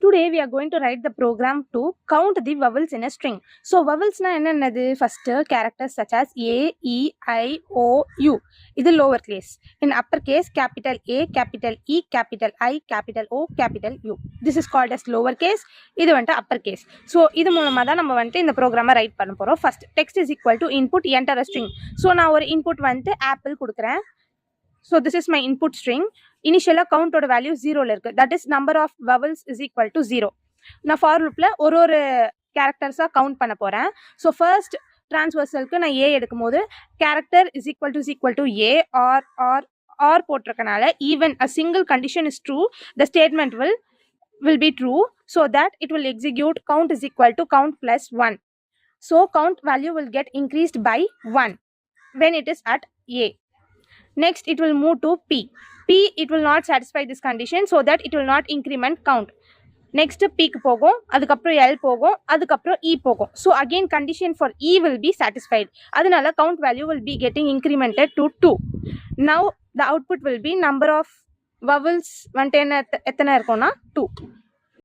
Today we are going to write the program to count the vowels in a string. So vowels na என்னது? First characters such as A, E, I, O, U. இது lower case. In upper case, capital A, capital E, capital I, capital O, capital U. This is called as lower case. இது வந்துட்டு upper case. So இது மூலமா தான் நம்ம வந்துட்டு இந்த ப்ரோக்ராமை ரைட் பண்ண போறோம். First text is equal to input enter a string. So நான் ஒரு input வந்துட்டு apple கொடுக்குறேன். So this is my input string. Initial count ஓட value 0 இருக்கு. That is number of vowels is equal to 0. நான் for loopல ஒரு characters-ஆ count பண்ண போறேன். So first transversalக்கு நான் A எடுக்கும்போது character is equal to A or போட்டிருக்கனால even a single condition is true, the statement will be true, so that it will execute count is equal to count plus 1. So count value will get increased by 1 when it is at A. Next, it will move to P. P, it will not satisfy this condition, so that it will not increment count. Next, P க்கு போகும், அதுக்கப்புறம் L போகும், அதுக்கப்புறம் E போகும். So again, condition for E will be satisfied. அதனால count value will be getting incremented to 2. Now, the output will be number of vowels வந்துட்டு எத்தனை இருக்கும்னா 2.